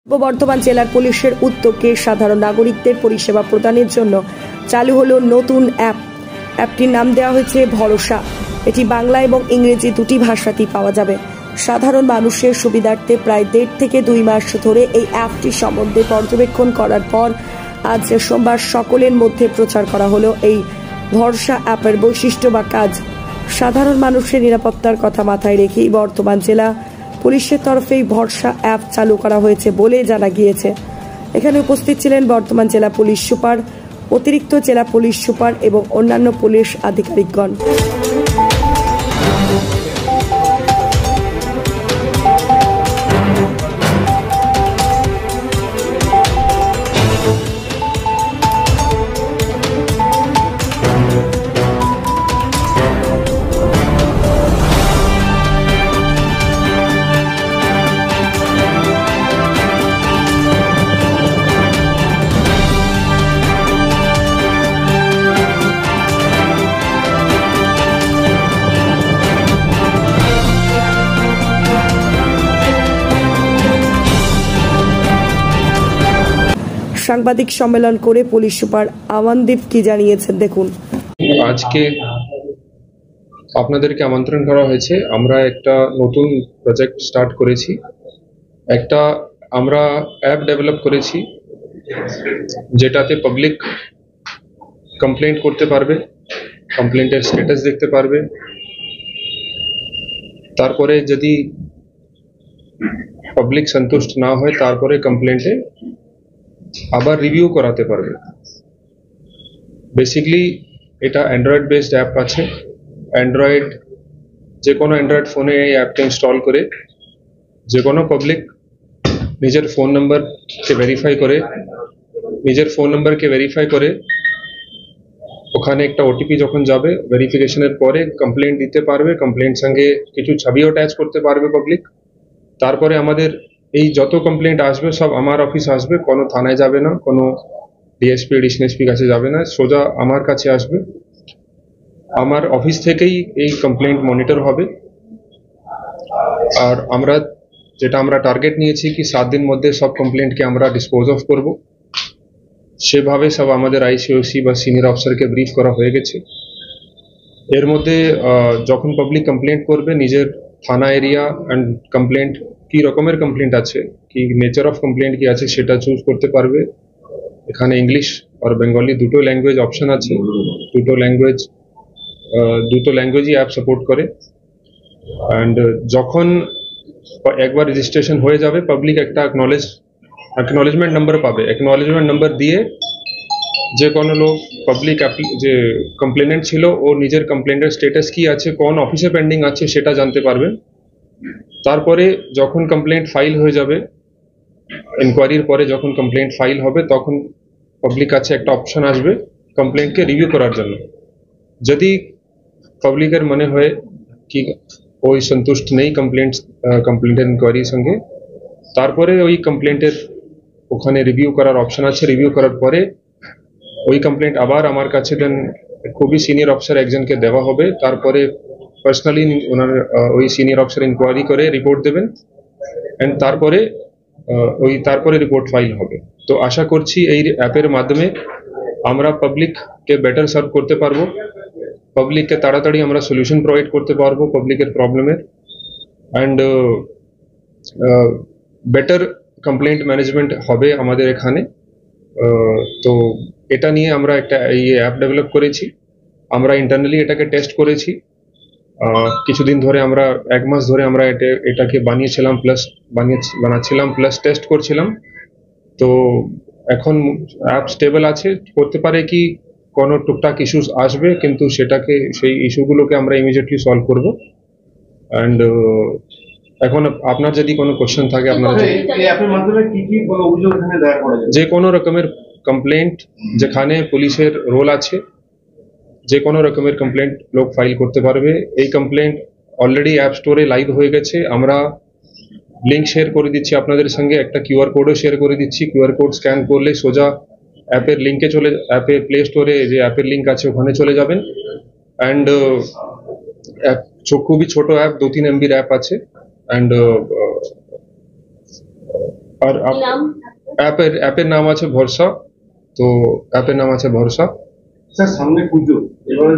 বর্ধমান জেলার পুলিশের উদ্যোগে সাধারণ নাগরিকদের পরিষেবা প্রদানের জন্য চালু হলো নতুন অ্যাপটির নাম দেওয়া হয়েছে ভরসা। এটি বাংলা এবং ইংরেজি দুটি ভাষাতেই পাওয়া যাবে। সাধারণ মানুষের সুবিধার্থে প্রায় 1.5 থেকে 2 মাস ধরে এই অ্যাপটি সম্বন্ধে পর্যবেক্ষণ করার পর আজ সোমবার সকলের মধ্যে প্রচার করা হলো এই ভরসা অ্যাপের বৈশিষ্ট্য বা কাজ। সাধারণ মানুষের নিরাপত্তার কথা মাথায় রেখেই বর্ধমান জেলা পুলিশের তরফে ভরসা অ্যাপ চালু করা হয়েছে বলে জানা গিয়েছে। এখানে উপস্থিত ছিলেন বর্ধমান জেলা পুলিশ সুপার, অতিরিক্ত জেলা পুলিশ সুপার এবং অন্যান্য পুলিশ আধিকারিকগণ। সাংবাদিক সম্মেলন করে পুলিশ সুপার আমানদীপ কি জানিয়েছেন দেখুন। আজকে আপনাদেরকে আমন্ত্রণ করা হয়েছে। আমরা একটা নতুন প্রজেক্ট স্টার্ট করেছি। একটা আমরা অ্যাপ ডেভেলপ করেছি যেটাতে পাবলিক কমপ্লেন্ট করতে পারবে, কমপ্লেন্টের স্ট্যাটাস দেখতে পারবে, তারপরে যদি পাবলিক সন্তুষ্ট না হয় তারপরে কমপ্লেন্টে আবার রিভিউ করাতে পারবে। বেসিক্যালি এটা অ্যান্ড্রয়েড বেসড অ্যাপ আছে। যে কোনো অ্যান্ড্রয়েড ফোনে এই অ্যাপটা ইনস্টল করে যে কোনো পাবলিক নিজের ফোন নাম্বারকে ভেরিফাই করে ওখানে একটা ওটিপি যখন যাবে ভেরিফিকেশনের পরে কমপ্লেন্ট দিতে পারবে। কমপ্লেন্ট সঙ্গে কিছু ছবিও অ্যাটাচ করতে পারবে পাবলিক। তারপরে আমাদের এই যত কমপ্লেন্ট আসবে সব আমার অফিস আসবে, কোনো থানায় যাবে না, কোনো ডিএসপি এডিশনাল এসপি কাছে যাবে না, সোজা আমার কাছে আসবে। আমার অফিস থেকেই এই কমপ্লেন্ট মনিটর হবে। আর আমরা টার্গেট নিয়েছি কি 7 দিন মধ্যে সব কমপ্লেন্টকে আমরা ডিসপোজ অফ করব। সেভাবে সব আমাদের আইসিওসি বা সিনিয়র অফিসারকে ব্রিফ করা হয়ে গেছে। এর মধ্যে যখন পাবলিক কমপ্লেন্ট করবে নিজের থানা এরিয়া অ্যান্ড কমপ্লেন্ট কি রকমের কমপ্লেন্ট আছে, কি নেচার অফ কমপ্লেন্ট কি আছে সেটা চুজ করতে পারবে। এখানে ইংলিশ আর বেঙ্গলি দুটো ল্যাঙ্গুয়েজ অপশন আছে। দুটো ল্যাঙ্গুয়েজই অ্যাপ সাপোর্ট করে। অ্যান্ড যখন একবার রেজিস্ট্রেশন হয়ে যাবে পাবলিক একটা অ্যাকনলেজমেন্ট নাম্বার পাবে। অ্যাকনলেজমেন্ট নাম্বার দিয়ে যে কোনো লোক পাবলিক যে কমপ্লেনেন্ট ছিল ও নিজের কমপ্লেন্টের স্ট্যাটাস কি আছে, কোন অফিসে পেন্ডিং আছে সেটা জানতে পারবে। তারপরে যখন কমপ্লেন্ট ফাইল হয়ে যাবে, ইনকোয়ারির পরে যখন কমপ্লেন্ট ফাইল হবে তখন পাবলিক কাছে একটা অপশন আসবে কমপ্লেন্টকে রিভিউ করার জন্য। যদি পাবলিকের মনে হয় কি ওই সন্তুষ্ট নেই কমপ্লেন্টের ইনকোয়ারির সঙ্গে, তারপরে ওই কমপ্লেন্টের ওখানে রিভিউ করার অপশন আছে। রিভিউ করার পরে ওই কমপ্লেন্ট আবার আমার কাছে দেন খুবই সিনিয়র অফিসার একজনকে দেওয়া হবে। তারপরে পার্সোনালি ওনার ওই সিনিয়র অফিসার ইনকোয়ারি করে রিপোর্ট দেবেন অ্যান্ড তারপরে রিপোর্ট ফাইল হবে। তো আশা করছি এই অ্যাপের মাধ্যমে আমরা পাবলিককে বেটার সার্ভ করতে পারবো, পাবলিককে তাড়াতাড়ি আমরা সলিউশন প্রোভাইড করতে পারবো পাবলিকের প্রবলেমের, অ্যান্ড বেটার কমপ্লেন্ট ম্যানেজমেন্ট হবে আমাদের এখানে। তো এটা নিয়ে আমরা একটা এই অ্যাপ ডেভেলপ করেছি। আমরা ইন্টারনালি এটাকে টেস্ট করেছি কিছুদিন ধরে। আমরা 1 মাস ধরে আমরা এটাকে বানাচ্ছিলাম প্লাস টেস্ট করছিলাম। তো এখন অ্যাপ স্টেবল আছে। করতে পারে কি কোনো টুকটাক ইস্যুস আসবে, কিন্তু সেই ইস্যুগুলোকে আমরা ইমিডিয়েটলি সলভ করব। অ্যান্ড এখন আপনার যদি কোনো কোশ্চেন থাকে, আপনারা যে কোনো রকমের কমপ্লেন্ট যেখানে পুলিশের রোল আছে, যে কোনো রকমের কমপ্লেন্ট লোক ফাইল করতে পারবে। এই কমপ্লেন্ট অলরেডি অ্যাপ স্টোরে লাইভ হয়ে গেছে। আমরা লিঙ্ক শেয়ার করে দিচ্ছি আপনাদের সঙ্গে, একটা কিউআর কোডও শেয়ার করে দিচ্ছি। কিউআর কোড স্ক্যান করলে সোজা অ্যাপের লিঙ্কে অ্যাপে প্লে স্টোরে যে অ্যাপের লিঙ্ক আছে ওখানে চলে যাবেন। অ্যান্ড খুবই ছোট অ্যাপ, 2-3 MB অ্যাপ আছে। অ্যান্ড আর অ্যাপের নাম আছে ভরসা। তো অ্যাপের নাম আছে ভরসা। স্যার সামনে পুজো, এবারে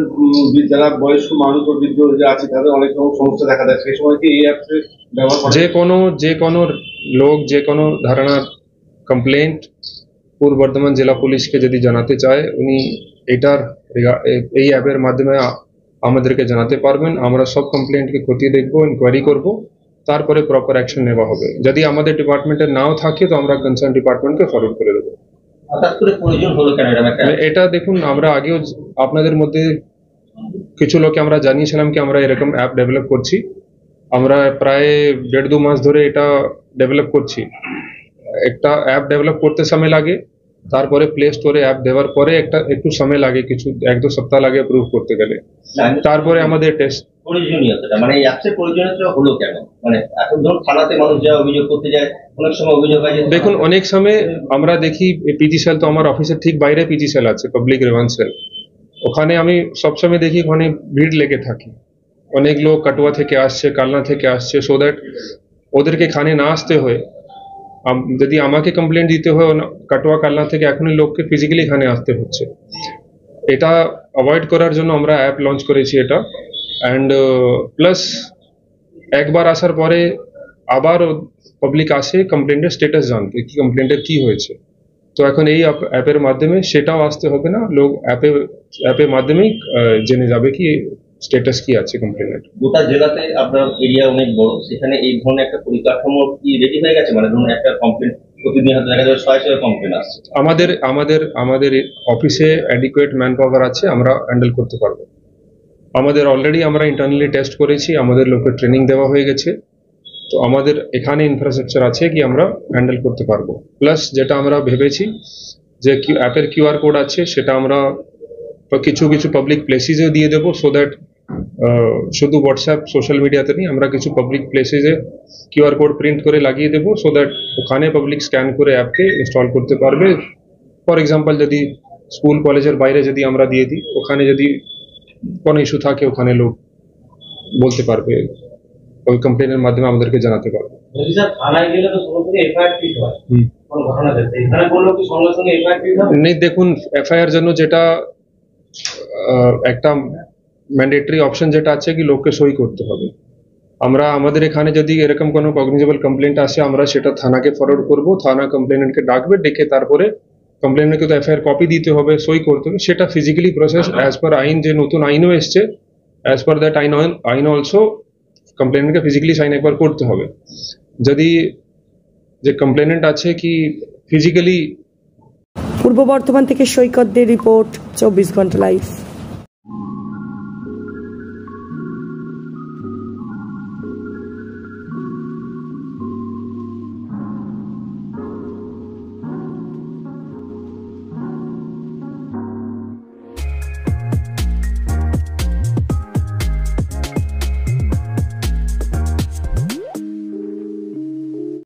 যারা বয়স্ক মানুষ ও বৃদ্ধ যে আছে তাদের অনেক রকম সমস্যা দেখা দেয়, সেই সময় কি এই অ্যাপে ব্যবহার করা? যে কোনো লোক যে কোনো ধারণার কমপ্লেন্ট পূর্ব বর্ধমান জেলা পুলিশকে যদি জানাতে চায় উনি এই অ্যাপের মাধ্যমে আমাদেরকে জানাতে পারবেন। আমরা সব কমপ্লেন্টকে খতিয়ে দেখবো, ইনকোয়ারি করব, তারপরে প্রপার অ্যাকশন নেওয়া হবে। যদি আমাদের ডিপার্টমেন্টের নাও থাকে তো আমরা কনসার্ন ডিপার্টমেন্টকে ফরওয়ার্ড করে দেবো। এটা দেখুন, আমরা আগেও আপনাদের মধ্যে কিছু লোকে আমরা জানিয়েছিলাম কি আমরা এরকম অ্যাপ ডেভেলপ করছি। আমরা প্রায় 1.5-2 মাস ধরে এটা ডেভেলপ করছি। একটা অ্যাপ ডেভেলপ করতে সময় লাগে, তারপরে প্লে স্টোরে অ্যাপ দেওয়ার পরে একটু সময় লাগে, কিছু 1-2 সপ্তাহ লাগে অ্যাপ্রুভ করতে গেলে। তারপরে আমাদের টেস্ট প্রয়োজনীয়তা, মানে এই অ্যাপসের প্রয়োজনীয়তা হলো কেন? মানে এখন ধরুন থানাতে মানুষ যা অভিযোগ করতে যায়, অনেক সময় অভিযোগ হয়। দেখুন, অনেক সময় আমরা দেখি পিজি সেল, তো আমার অফিসের ঠিক বাইরে পিজি সেল আছে, পাবলিক গ্রিভেন্স সেল। ওখানে আমি সবসময় দেখি ওখানে ভিড় লেগে থাকে। অনেক লোক কাটুয়া থেকে আসছে, কালনা থেকে আসছে, সো দ্যাট ওদেরকে এখানে না আসতে হয়। যদি আমাকে কমপ্লেন দিতে হয় কাটোয়া কালনা থেকে, এখনই লোককে ফিজিক্যালি এখানে আসতে হচ্ছে। এটা অ্যাভয়েড করার জন্য আমরা অ্যাপ লঞ্চ করেছি এটা। অ্যান্ড প্লাস একবার আসার পরে আবার পাবলিক আসে কমপ্লেন্টের স্ট্যাটাস জানতে, কি কমপ্লেন্টের কি হয়েছে। তো এখন এই অ্যাপের মাধ্যমে সেটাও আসতে হবে না, লোক অ্যাপের মাধ্যমেই জেনে যাবে কি স্ট্যাটাস কি আছে কমপ্লেনের। গোটা জেলাতে আপনার এরিয়া অনেক বড়, সেখানে এই ধরনের একটা পরিকাঠামো কি রেডি হয়ে গেছে? মানে ধরুন একটা কমপ্লেন প্রতিদিন হয়তো দেখা যাবে 100 কমপ্লেন আসছে। আমাদের অফিসে অ্যাডিকুয়েট ম্যান পাওয়ার আছে, আমরা হ্যান্ডেল করতে পারবো। আমাদের অলরেডি আমরা ইন্টারনালি টেস্ট করেছি, আমাদের লোকের ট্রেনিং দেওয়া হয়ে গেছে। তো আমাদের এখানে ইনফ্রাস্ট্রাকচার আছে কি আমরা হ্যান্ডেল করতে পারবো। প্লাস যেটা আমরা ভেবেছি যে অ্যাপের QR কোড আছে, সেটা আমরা কিছু পাবলিক প্লেসেসেও দিয়ে দেবো, সো দ্যাট শুধু হোয়াটসঅ্যাপ সোশ্যাল মিডিয়াতে নেই, আমরা কিছু পাবলিক প্লেসেসে QR কোড প্রিন্ট করে লাগিয়ে দেবো, সো দ্যাট ওখানে পাবলিক স্ক্যান করে অ্যাপকে ইনস্টল করতে পারবে। ফর এক্সাম্পল, যদি স্কুল কলেজের বাইরে যদি আমরা দিয়ে দিই, ওখানে যদি কোনো ইস্যু থাকে ওখানে লোক বলতে পারবে, ওই কমপ্লেনের মাধ্যমে আমাদেরকে জানাতে পারবে। নেই, দেখুন FIR জন্য যেটা একটা ম্যান্ডেটরি অপশন যেটা আছে কি লোককে সই করতে হবে। আমাদের এখানে যদি এরকম কোনো কগনিজেবল কমপ্লেন্ট আসে, আমরা সেটা থানাকে ফরওয়ার্ড করব, থানা কমপ্লেনেন্টকে ডাকবে, ডেকে তারপরে কমপ্লেনেন্টকে তো FIR কপি দিতে হবে, সই করতে হবে। সেটা ফিজিক্যালি প্রসেস অ্যাজ পার আইন, যে নতুন আইনও এসছে, অ্যাজ পার দ্যাট আইন অলসো কমপ্লেনেন্টকে ফিজিক্যালি সাইন একবার করতে হবে। যদি যে কমপ্লেনেন্ট আছে কি ফিজিক্যালি। পূর্ব বর্ধমান থেকে সৈকতদের রিপোর্ট, 24 ঘন্টা লাইভ।